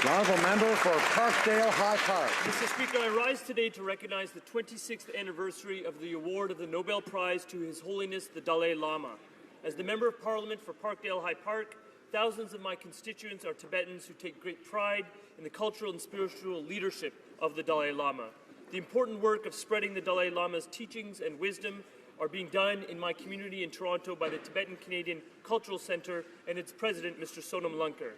The Honourable Member for Parkdale-High Park. Mr. Speaker, I rise today to recognize the 26th anniversary of the award of the Nobel Prize to His Holiness the Dalai Lama. As the Member of Parliament for Parkdale-High Park, thousands of my constituents are Tibetans who take great pride in the cultural and spiritual leadership of the Dalai Lama. The important work of spreading the Dalai Lama's teachings and wisdom are being done in my community in Toronto by the Tibetan Canadian Cultural Centre and its president, Mr. Sonam Lankar.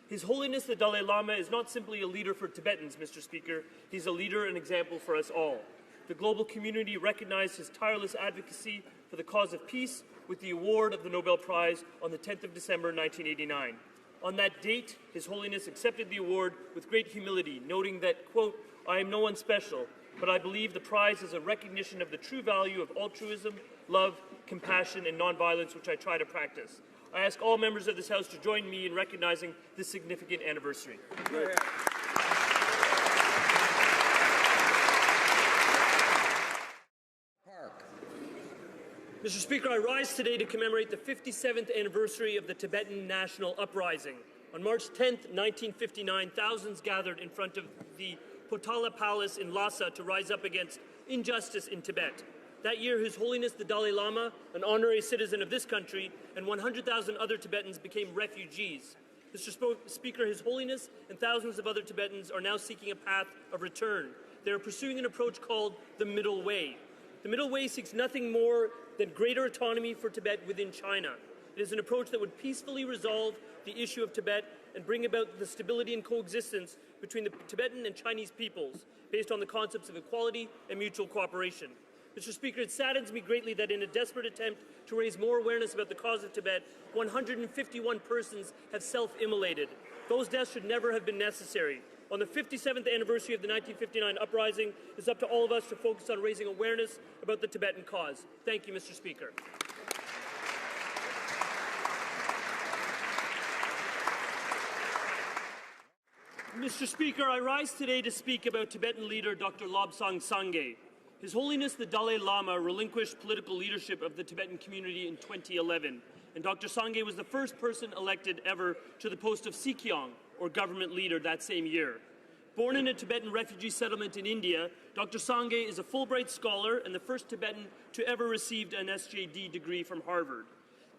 His Holiness the Dalai Lama is not simply a leader for Tibetans, Mr. Speaker. He's a leader and example for us all. The global community recognized his tireless advocacy for the cause of peace with the award of the Nobel Prize on the 10th of December, 1989. On that date, His Holiness accepted the award with great humility, noting that, quote, "I am no one special, but I believe the prize is a recognition of the true value of altruism, love, compassion, and nonviolence, which I try to practice. I ask all members of this House to join me in recognizing this significant anniversary." Mr. Speaker, I rise today to commemorate the 57th anniversary of the Tibetan National Uprising. On March 10, 1959, thousands gathered in front of the Potala Palace in Lhasa to rise up against injustice in Tibet. That year, His Holiness the Dalai Lama, an honorary citizen of this country, and 100,000 other Tibetans became refugees. Mr. Speaker, His Holiness and thousands of other Tibetans are now seeking a path of return. They are pursuing an approach called the Middle Way. The Middle Way seeks nothing more than greater autonomy for Tibet within China. It is an approach that would peacefully resolve the issue of Tibet and bring about the stability and coexistence between the Tibetan and Chinese peoples based on the concepts of equality and mutual cooperation. Mr. Speaker, it saddens me greatly that in a desperate attempt to raise more awareness about the cause of Tibet, 151 persons have self-immolated. Those deaths should never have been necessary. On the 57th anniversary of the 1959 uprising, it's up to all of us to focus on raising awareness about the Tibetan cause. Thank you, Mr. Speaker. Mr. Speaker, I rise today to speak about Tibetan leader Dr. Lobsang Sangay. His Holiness the Dalai Lama relinquished political leadership of the Tibetan community in 2011, and Dr. Sangay was the first person elected ever to the post of Sikyong, or government leader, that same year. Born in a Tibetan refugee settlement in India, Dr. Sangay is a Fulbright scholar and the first Tibetan to ever receive an SJD degree from Harvard.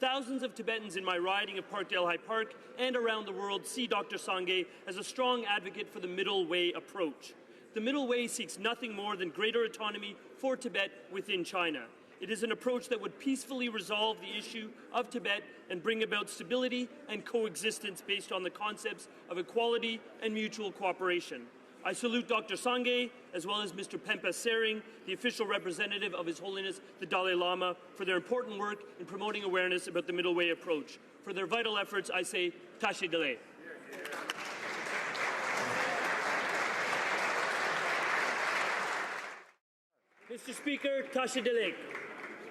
Thousands of Tibetans in my riding of Parkdale-High Park and around the world see Dr. Sangay as a strong advocate for the Middle Way approach. The Middle Way seeks nothing more than greater autonomy for Tibet within China. It is an approach that would peacefully resolve the issue of Tibet and bring about stability and coexistence based on the concepts of equality and mutual cooperation. I salute Dr. Sangay, as well as Mr. Pempa Sering, the official representative of His Holiness the Dalai Lama, for their important work in promoting awareness about the Middle Way approach. For their vital efforts, I say, Tashi Dele. Mr. Speaker, Tashi Delek.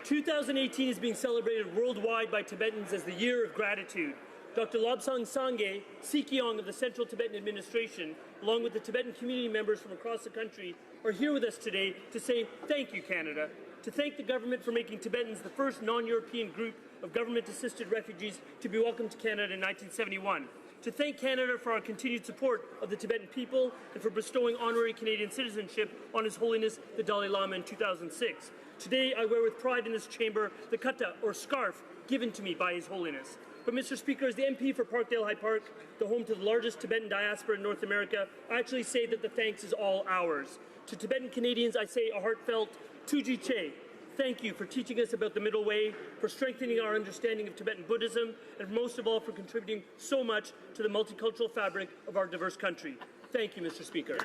2018 is being celebrated worldwide by Tibetans as the Year of Gratitude. Dr. Lobsang Sangay, Sikyong of the Central Tibetan Administration, along with the Tibetan community members from across the country, are here with us today to say thank you, Canada, to thank the government for making Tibetans the first non-European group of government-assisted refugees to be welcomed to Canada in 1971, to thank Canada for our continued support of the Tibetan people and for bestowing honorary Canadian citizenship on His Holiness the Dalai Lama in 2006. Today, I wear with pride in this chamber the kata, or scarf, given to me by His Holiness. But, Mr. Speaker, as the MP for Parkdale-High Park, the home to the largest Tibetan diaspora in North America, I actually say that the thanks is all ours. To Tibetan Canadians, I say a heartfelt Tuji Che. Thank you for teaching us about the Middle Way, for strengthening our understanding of Tibetan Buddhism, and most of all for contributing so much to the multicultural fabric of our diverse country. Thank you, Mr. Speaker.